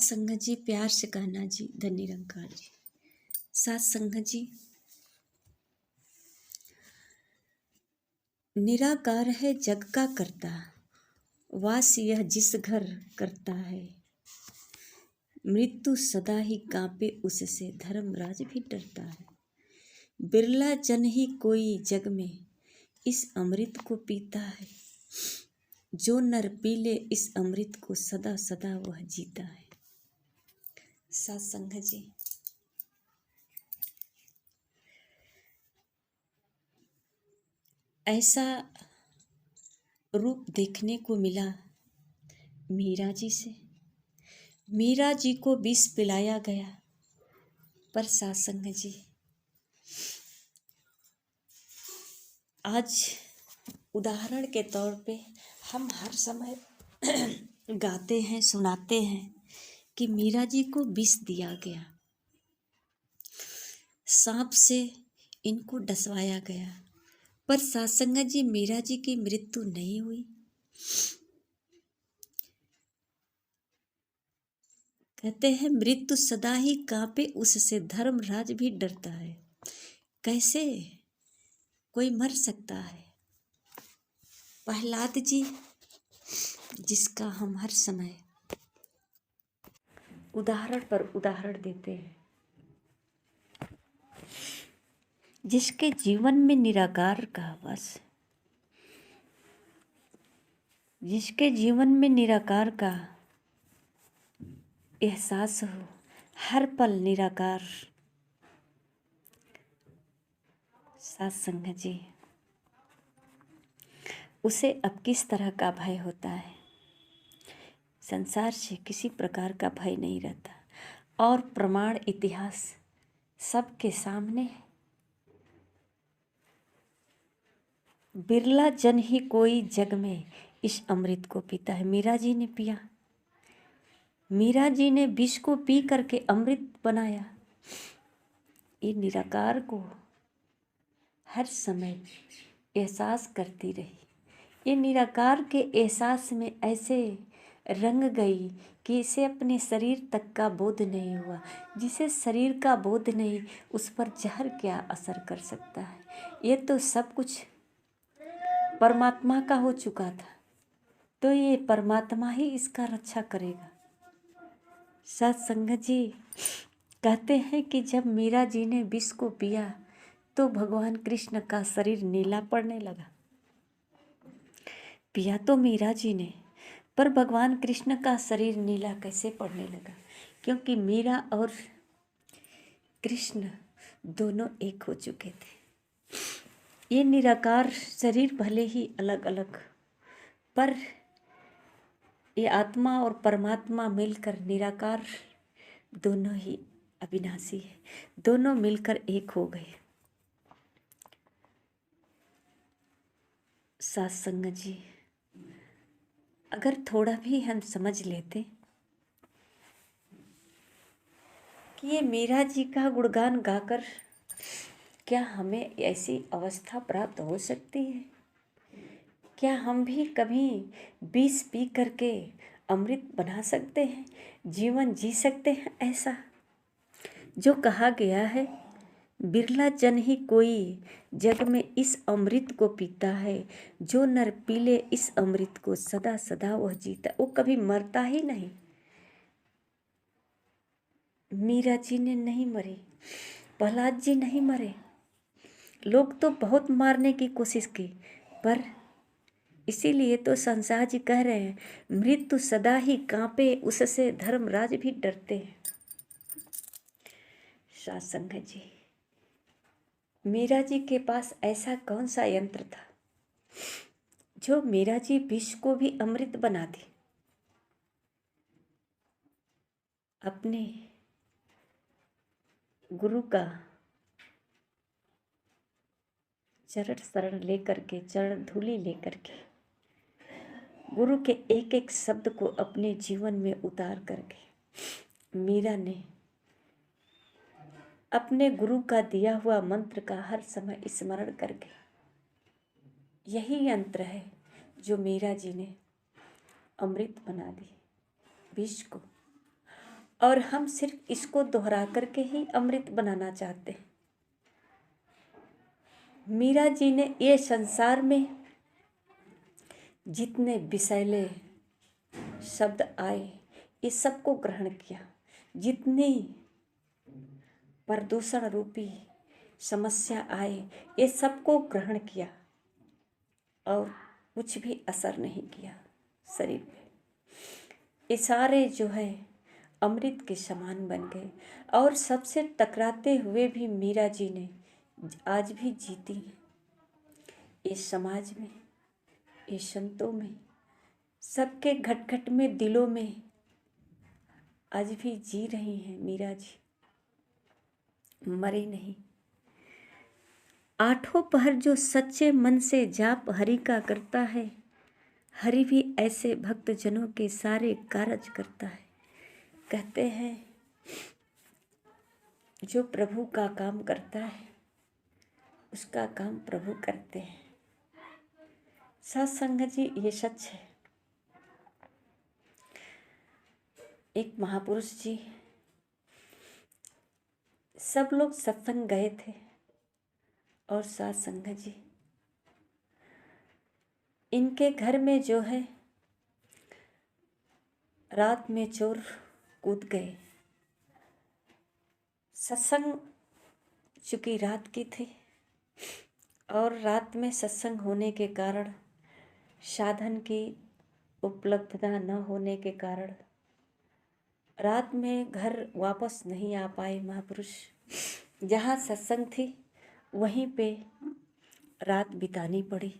संगत जी, प्यार से कहना जी, धन निरंकार जी। सात संगत जी, निराकार है जग का करता, वास यह जिस घर करता है। मृत्यु सदा ही कांपे उससे, धर्मराज भी डरता है। बिरला जन ही कोई जग में इस अमृत को पीता है। जो नर पी ले इस अमृत को, सदा सदा वह जीता है। सात संगत जी, ऐसा रूप देखने को मिला मीरा जी से। मीरा जी को विष पिलाया गया, पर सात संगत जी, आज उदाहरण के तौर पे हम हर समय गाते हैं, सुनाते हैं कि मीरा जी को विष दिया गया, सांप से इनको डसवाया गया, पर सात संगत जी, मीरा जी की मृत्यु नहीं हुई। कहते हैं मृत्यु सदा ही कांपे उससे, धर्मराज भी डरता है। कैसे कोई मर सकता है? प्रहलाद जी, जिसका हम हर समय उदाहरण पर उदाहरण देते हैं, जिसके जीवन में निराकार का वास, जिसके जीवन में निराकार का एहसास हो, हर पल निराकार। सात संगत जी, उसे अब किस तरह का भय होता है? संसार से किसी प्रकार का भय नहीं रहता, और प्रमाण इतिहास सबके सामने है। बिरला जन ही कोई जग में इस अमृत को पीता है। मीरा जी ने पिया, मीरा जी ने विष को पी करके अमृत बनाया। ये निराकार को हर समय एहसास करती रही। ये निराकार के एहसास में ऐसे रंग गई कि इसे अपने शरीर तक का बोध नहीं हुआ। जिसे शरीर का बोध नहीं, उस पर जहर क्या असर कर सकता है? ये तो सब कुछ परमात्मा का हो चुका था, तो ये परमात्मा ही इसका रक्षा करेगा। सात संगत जी, कहते हैं कि जब मीरा जी ने विष को पिया तो भगवान कृष्ण का शरीर नीला पड़ने लगा। पिया तो मीरा जी ने, पर भगवान कृष्ण का शरीर नीला कैसे पड़ने लगा? क्योंकि मीरा और कृष्ण दोनों एक हो चुके थे। ये निराकार शरीर भले ही अलग अलग, पर ये आत्मा और परमात्मा मिलकर निराकार दोनों ही अविनाशी है। दोनों मिलकर एक हो गए। सात संगत जी, अगर थोड़ा भी हम समझ लेते कि ये मीरा जी का गुणगान गाकर क्या हमें ऐसी अवस्था प्राप्त हो सकती है? क्या हम भी कभी विष पी करके अमृत बना सकते हैं, जीवन जी सकते हैं? ऐसा जो कहा गया है, बिरला जन ही कोई जग में इस अमृत को पीता है। जो नर पी ले इस अमृत को, सदा सदा वह जीता। वो कभी मरता ही नहीं। मीरा जी ने नहीं मरे, प्रहलाद जी नहीं मरे। लोग तो बहुत मारने की कोशिश की, पर इसीलिए तो संसार जी कह रहे हैं मृत्यु सदा ही कांपे उससे, धर्मराज भी डरते हैं। सात संगत जी, मीरा जी के पास ऐसा कौन सा यंत्र था जो मीरा जी विष को भी अमृत बना दी? अपने गुरु का चरण शरण लेकर के, चरण धूलि लेकर के, गुरु के एक एक शब्द को अपने जीवन में उतार करके मीरा ने अपने गुरु का दिया हुआ मंत्र का हर समय स्मरण करके, यही यंत्र है जो मीरा जी ने अमृत बना दी विष को। और हम सिर्फ इसको दोहरा करके ही अमृत बनाना चाहते हैं। मीरा जी ने ये संसार में जितने विषैले शब्द आए ये सबको ग्रहण किया, जितनी प्रदूषण रूपी समस्या आए ये सबको ग्रहण किया और कुछ भी असर नहीं किया शरीर पे। ये सारे जो है अमृत के समान बन गए और सबसे टकराते हुए भी मीरा जी ने आज भी जीती हैं। इस समाज में, इस संतों में, सबके घट घट में, दिलों में आज भी जी रही हैं मीरा जी, मरी नहीं। आठों पहर जो सच्चे मन से जाप हरि का करता है, हरि भी ऐसे भक्त जनों के सारे कारज करता है। कहते हैं जो प्रभु का काम करता है उसका काम प्रभु करते हैं। सत्संग जी ये सच है। एक महापुरुष जी, सब लोग सत्संग गए थे और सत्संग जी इनके घर में जो है रात में चोर कूद गए। सत्संग चूँकि रात की थी और रात में सत्संग होने के कारण, साधन की उपलब्धता न होने के कारण रात में घर वापस नहीं आ पाए महापुरुष। जहाँ सत्संग थी वहीं पे रात बितानी पड़ी।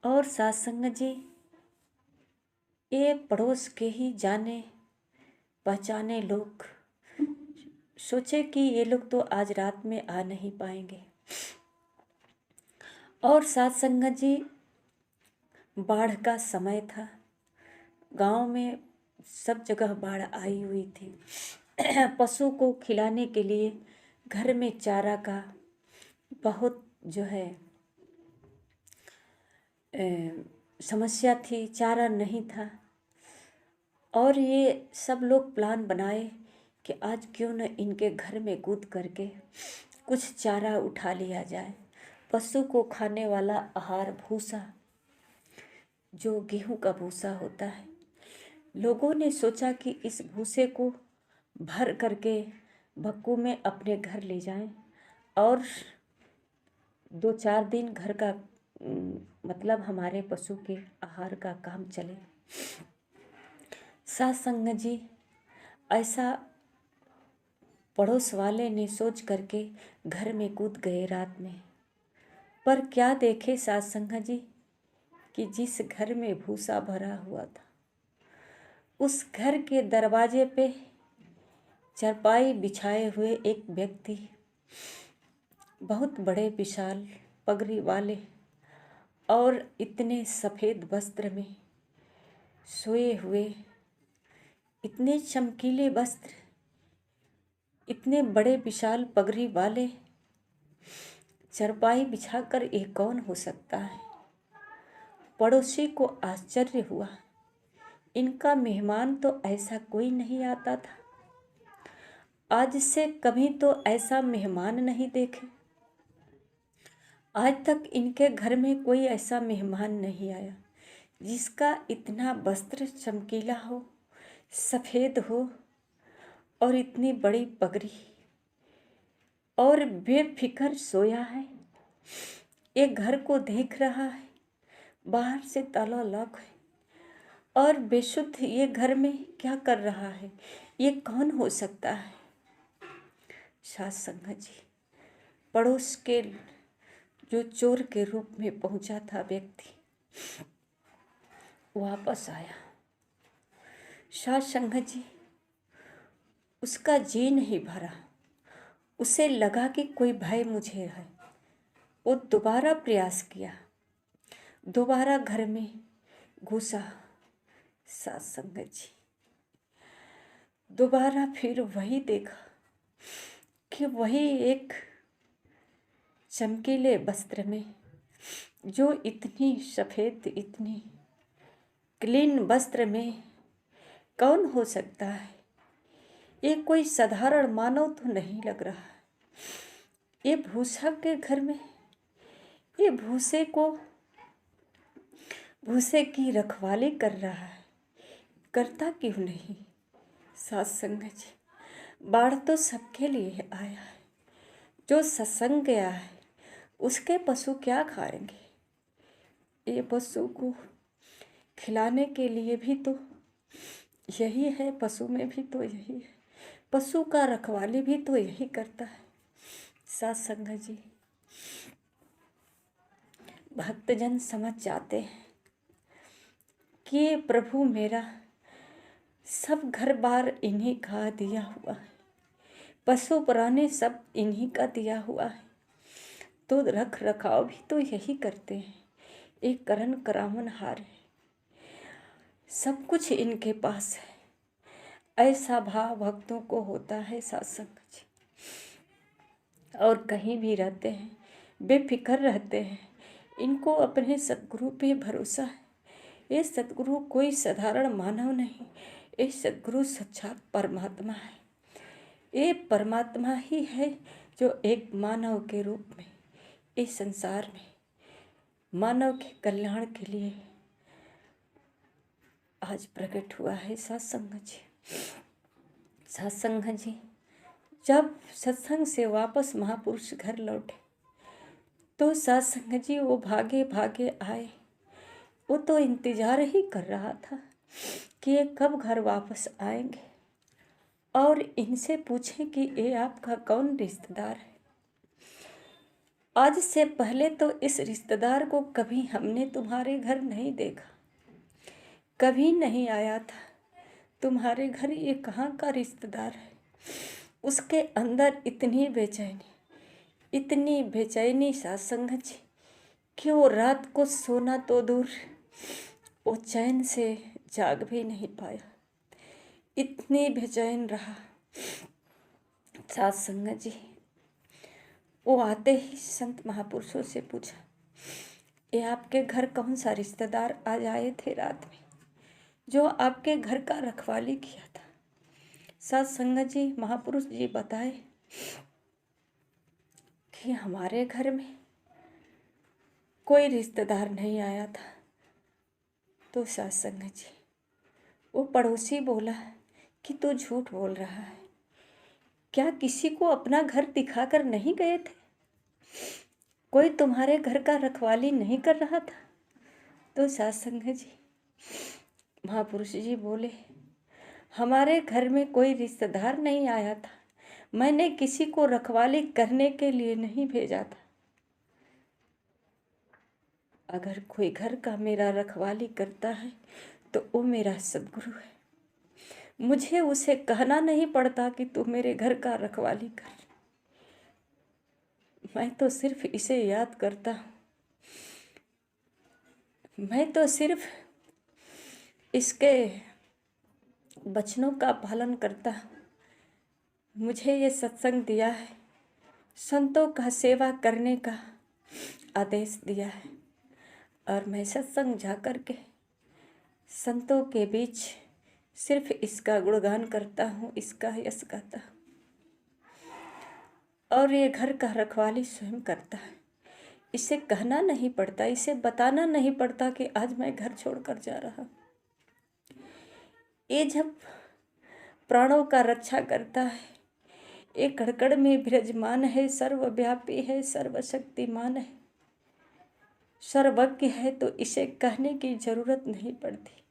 और सत्संग जी ये पड़ोस के ही जाने पहचाने लोग सोचे कि ये लोग तो आज रात में आ नहीं पाएंगे। और सत्संग जी बाढ़ का समय था, गांव में सब जगह बाढ़ आई हुई थी। पशु को खिलाने के लिए घर में चारा का बहुत जो है समस्या थी, चारा नहीं था। और ये सब लोग प्लान बनाए कि आज क्यों न इनके घर में कूद करके कुछ चारा उठा लिया जाए। पशु को खाने वाला आहार भूसा, जो गेहूं का भूसा होता है, लोगों ने सोचा कि इस भूसे को भर करके भक्कू में अपने घर ले जाएं और 2-4 दिन घर का मतलब हमारे पशु के आहार का काम चले। सत्संग जी ऐसा पड़ोस वाले ने सोच करके घर में कूद गए रात में। पर क्या देखे सत्संग जी कि जिस घर में भूसा भरा हुआ था उस घर के दरवाजे पे चारपाई बिछाए हुए एक व्यक्ति, बहुत बड़े विशाल पगड़ी वाले और इतने सफ़ेद वस्त्र में सोए हुए, इतने चमकीले वस्त्र, इतने बड़े विशाल पगड़ी वाले चारपाई बिछाकर ये कौन हो सकता है। पड़ोसी को आश्चर्य हुआ, इनका मेहमान तो ऐसा कोई नहीं आता था, आज से कभी तो ऐसा मेहमान नहीं देखे। आज तक इनके घर में कोई ऐसा मेहमान नहीं आया जिसका इतना वस्त्र चमकीला हो, सफ़ेद हो और इतनी बड़ी पगड़ी, और बेफिक्र सोया है। एक घर को देख रहा है, बाहर से ताला लॉक है और बेशुद्ध ये घर में क्या कर रहा है, ये कौन हो सकता है। सत्संग जी पड़ोस के जो चोर के रूप में पहुंचा था व्यक्ति वापस आया। सत्संग जी उसका जी नहीं भरा, उसे लगा कि कोई भय मुझे है। वो दोबारा प्रयास किया, दोबारा घर में घुसा। सत्संग जी दोबारा फिर वही देखा कि वही एक चमकीले वस्त्र में, जो इतनी सफ़ेद, इतनी क्लीन वस्त्र में कौन हो सकता है। ये कोई साधारण मानव तो नहीं लग रहा है। ये भूसा के घर में ये भूसे की रखवाली कर रहा है, करता क्यों नहीं? साथ संगत जी, बाढ़ तो सबके लिए आया है। जो सत्संग गया है उसके पशु क्या खाएंगे? ये पशु को खिलाने के लिए भी तो यही है, पशु में भी तो यही है, पशु का रखवाली भी तो यही करता है। साथ संगत जी, भक्तजन समझ जाते हैं कि प्रभु मेरा सब घर बार इन्हीं का दिया हुआ है, पशु प्राणी सब इन्हीं का दिया हुआ है, तो रख रखाव भी तो यही करते हैं। एक करण करावन हार है, सब कुछ इनके पास है। ऐसा भाव भक्तों को होता है सत्संग जी। और कहीं भी रहते हैं बेफिक्र रहते हैं, इनको अपने सद्गुरु पे भरोसा है। ये सद्गुरु कोई साधारण मानव नहीं, ये सद्गुरु साक्षात परमात्मा है। ये परमात्मा ही है जो एक मानव के रूप में इस संसार में मानव के कल्याण के लिए आज प्रकट हुआ है। सत्संग जी, सत्संग जी, जब सत्संग से वापस महापुरुष घर लौटे तो सत्संग जी वो भागे भागे आए। वो तो इंतजार ही कर रहा था कि ये कब घर वापस आएंगे और इनसे पूछें कि ये आपका कौन रिश्तेदार है। आज से पहले तो इस रिश्तेदार को कभी हमने तुम्हारे घर नहीं देखा, कभी नहीं आया था तुम्हारे घर, ये कहाँ का रिश्तेदार है। उसके अंदर इतनी बेचैनी सत्संग जी कि वो रात को सोना तो दूर, वो चैन से जाग भी नहीं पाया, इतनी बेचैन रहा सत्संग जी। वो आते ही संत महापुरुषों से पूछा, ये आपके घर कौन सा रिश्तेदार आज आए थे रात में जो आपके घर का रखवाली किया था? सत्संग जी, महापुरुष जी बताए कि हमारे घर में कोई रिश्तेदार नहीं आया था। तो सत्संग जी, वो पड़ोसी बोला कि तू झूठ बोल रहा है, क्या किसी को अपना घर दिखाकर नहीं गए थे? कोई तुम्हारे घर का रखवाली नहीं कर रहा था? तो सत्संग जी, महापुरुष जी बोले, हमारे घर में कोई रिश्तेदार नहीं आया था, मैंने किसी को रखवाली करने के लिए नहीं भेजा था। अगर कोई घर का मेरा रखवाली करता है तो वो मेरा सद्गुरु है। मुझे उसे कहना नहीं पड़ता कि तू मेरे घर का रखवाली कर, मैं तो सिर्फ इसे याद करता हूँ, मैं तो सिर्फ इसके वचनों का पालन करता हूँ। मुझे ये सत्संग दिया है, संतों का सेवा करने का आदेश दिया है, और मैं सत्संग जा कर के संतों के बीच सिर्फ इसका गुणगान करता हूँ, इसका यश गाता हूँ। और ये घर का रखवाली स्वयं करता है, इसे कहना नहीं पड़ता, इसे बताना नहीं पड़ता कि आज मैं घर छोड़कर जा रहा हूँ। ये जब प्राणों का रक्षा करता है, ये कड़कड़ में विराजमान है, सर्वव्यापी है, सर्वशक्तिमान है, सर्वज्ञ है, तो इसे कहने की जरूरत नहीं पड़ती,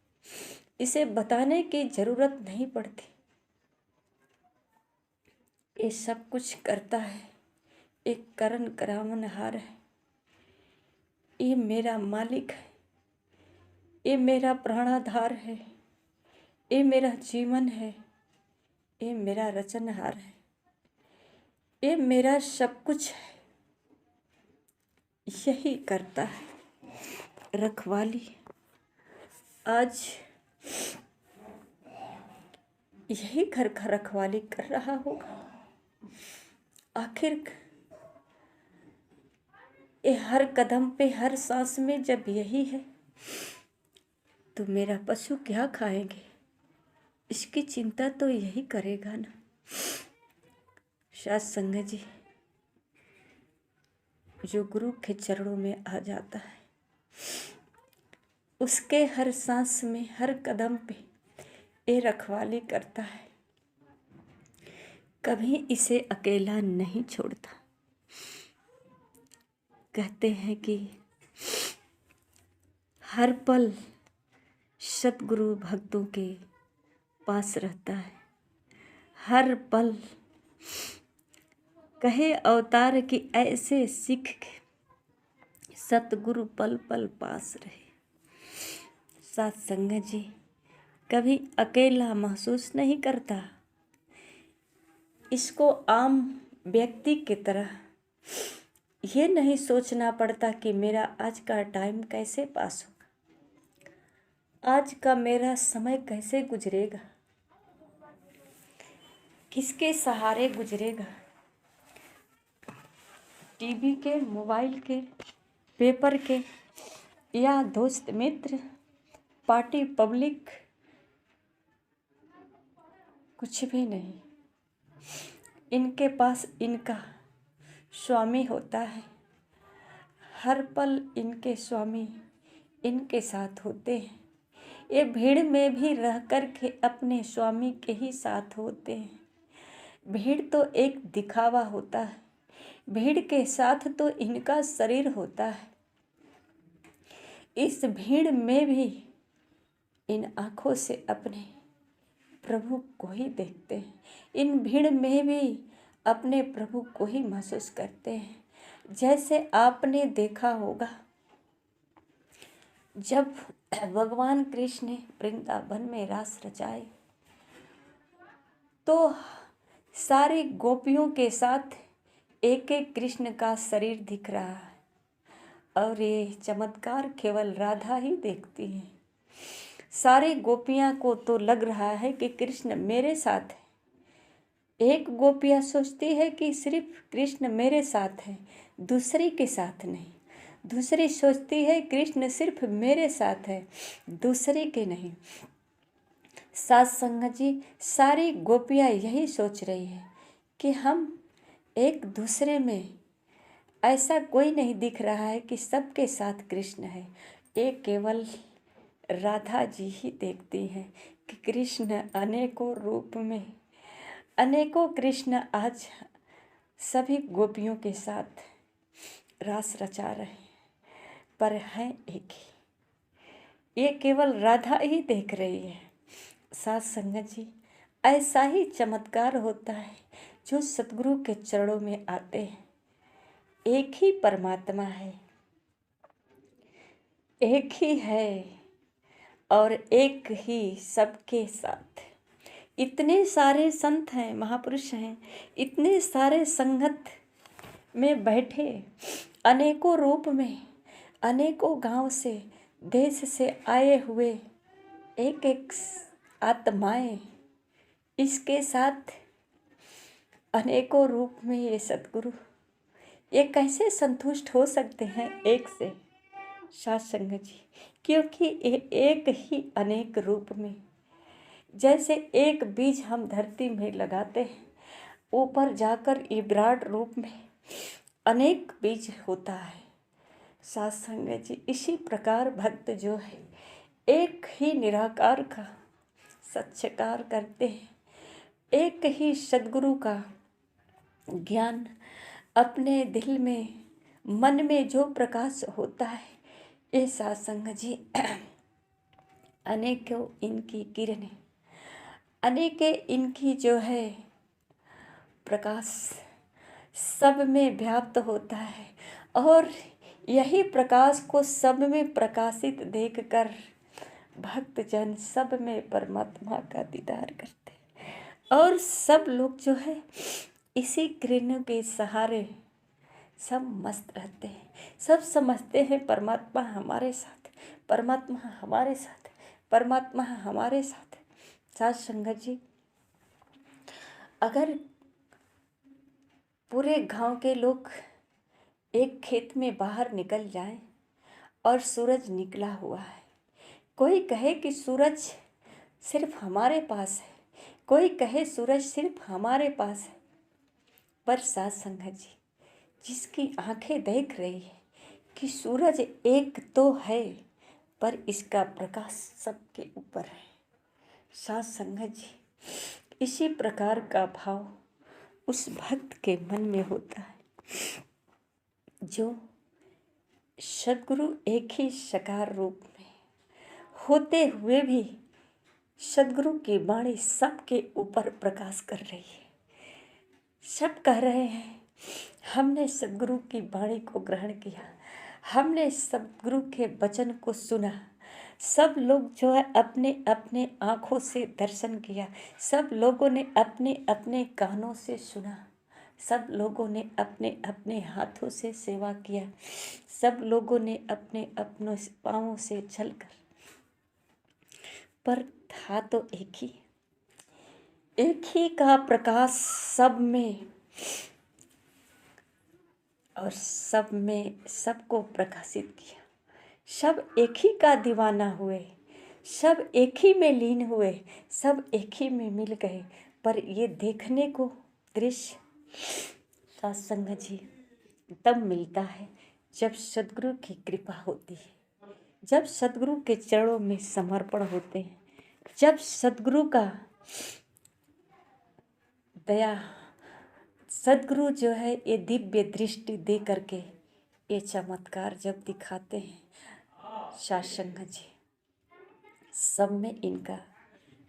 इसे बताने की जरूरत नहीं पड़ती। ये सब कुछ करता है, एक करण करावनहार है। ये मेरा मालिक है, ये मेरा प्राणाधार है, ये मेरा जीवन है, ये मेरा रचनहार है, ये मेरा सब कुछ है। यही करता है रखवाली। आज यही घर का रखवाली कर रहा होगा। आखिर ये हर कदम पे, हर सांस में जब यही है तो मेरा पशु क्या खाएंगे, इसकी चिंता तो यही करेगा ना। साथ संगत जी, जो गुरु के चरणों में आ जाता है उसके हर सांस में, हर कदम पे ये रखवाली करता है, कभी इसे अकेला नहीं छोड़ता। कहते हैं कि हर पल सतगुरु भक्तों के पास रहता है, हर पल कहे अवतार की ऐसे सीख के सतगुरु पल पल पास रहे। साथ संगत जी, कभी अकेला महसूस नहीं करता। इसको आम व्यक्ति की तरह ये नहीं सोचना पड़ता कि मेरा आज का टाइम कैसे पास होगा, आज का मेरा समय कैसे गुजरेगा, किसके सहारे गुजरेगा। टीवी के, मोबाइल के, पेपर के, या दोस्त मित्र, पार्टी, पब्लिक, कुछ भी नहीं। इनके पास इनका स्वामी होता है, हर पल इनके स्वामी इनके साथ होते हैं। ये भीड़ में भी रह कर के अपने स्वामी के ही साथ होते हैं। भीड़ तो एक दिखावा होता है, भीड़ के साथ तो इनका शरीर होता है। इस भीड़ में भी इन आँखों से अपने प्रभु को ही देखते हैं, इन भीड़ में भी अपने प्रभु को ही महसूस करते हैं। जैसे आपने देखा होगा, जब भगवान कृष्ण ने वृंदावन में रास रचाए तो सारी गोपियों के साथ एक एक कृष्ण का शरीर दिख रहा है, और ये चमत्कार केवल राधा ही देखती हैं। सारी गोपियां को तो लग रहा है कि कृष्ण मेरे साथ है। एक गोपियां सोचती है कि सिर्फ कृष्ण मेरे साथ है, दूसरी के साथ नहीं। दूसरी सोचती है कृष्ण सिर्फ मेरे साथ है, दूसरी के नहीं। साथ संगत जी, सारी गोपियां यही सोच रही है कि हम एक दूसरे में ऐसा कोई नहीं दिख रहा है कि सबके साथ कृष्ण है। ये केवल राधा जी ही देखती हैं कि कृष्ण अनेकों रूप में, अनेकों कृष्ण आज सभी गोपियों के साथ रास रचा रहे हैं, पर हैं एक ही। ये केवल राधा ही देख रही है। साथ संगत जी, ऐसा ही चमत्कार होता है जो सतगुरु के चरणों में आते हैं। एक ही परमात्मा है, एक ही है और एक ही सबके साथ। इतने सारे संत हैं, महापुरुष हैं, इतने सारे संगत में बैठे, अनेकों रूप में, अनेकों गांव से, देश से आए हुए एक एक आत्माएं इसके साथ अनेकों रूप में ये सतगुरु, ये कैसे संतुष्ट हो सकते हैं एक से। साथ संगत जी, क्योंकि ये एक ही अनेक रूप में, जैसे एक बीज हम धरती में लगाते हैं, ऊपर जाकर ये विराट रूप में अनेक बीज होता है। साथ संगत जी, इसी प्रकार भक्त जो है एक ही निराकार का सत्कार करते हैं, एक ही सद्गुरु का ज्ञान अपने दिल में, मन में जो प्रकाश होता है, ये साथ संगत जी अनेकों इनकी किरणें, अनेके इनकी जो है प्रकाश सब में व्याप्त होता है, और यही प्रकाश को सब में प्रकाशित देखकर भक्तजन सब में परमात्मा का दीदार करते हैं। और सब लोग जो है इसी किरणों के सहारे सब मस्त रहते हैं। सब समझते हैं परमात्मा हमारे साथ, परमात्मा हमारे साथ, परमात्मा हमारे साथ। साथ संगत जी, अगर पूरे गांव के लोग एक खेत में बाहर निकल जाएं और सूरज निकला हुआ है, कोई कहे कि सूरज सिर्फ हमारे पास है, कोई कहे सूरज सिर्फ हमारे पास है, पर साथ संगत जी, जिसकी आंखें देख रही है कि सूरज एक तो है पर इसका प्रकाश सबके ऊपर है। साथ संगत जी, इसी प्रकार का भाव उस भक्त के मन में होता है जो सद्गुरु एक ही साकार रूप में होते हुए भी सद्गुरु की वाणी सबके ऊपर प्रकाश कर रही है। सब कह रहे हैं हमने सद्गुरु की वाणी को ग्रहण किया, हमने सद्गुरु के वचन को सुना। सब लोग जो है अपने अपने आँखों से दर्शन किया, सब लोगों ने अपने अपने कानों से सुना, सब लोगों ने अपने अपने हाथों से सेवा किया, सब लोगों ने अपने अपनों पाँवों से चलकर, पर था तो एक ही का प्रकाश सब में, और सब में सबको प्रकाशित किया। सब एक ही का दीवाना हुए, सब एक ही में लीन हुए, सब एक ही में मिल गए। पर ये देखने को दृश्य सत्संग जी तब मिलता है जब सद्गुरु की कृपा होती है, जब सद्गुरु के चरणों में समर्पण होते हैं, जब सद्गुरु का दया, सद्गुरु जो है ये दिव्य दृष्टि दे करके ये चमत्कार जब दिखाते हैं, सत्संग जी सब में इनका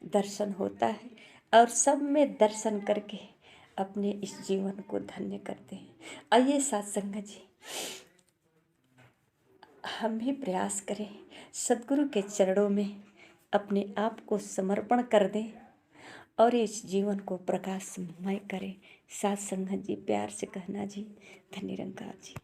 दर्शन होता है और सब में दर्शन करके अपने इस जीवन को धन्य करते हैं। आइए सत्संग जी हम भी प्रयास करें, सद्गुरु के चरणों में अपने आप को समर्पण कर दें और इस जीवन को प्रकाशमय करें। सत्संग जी प्यार से कहना जी, धन्य निरंकार जी।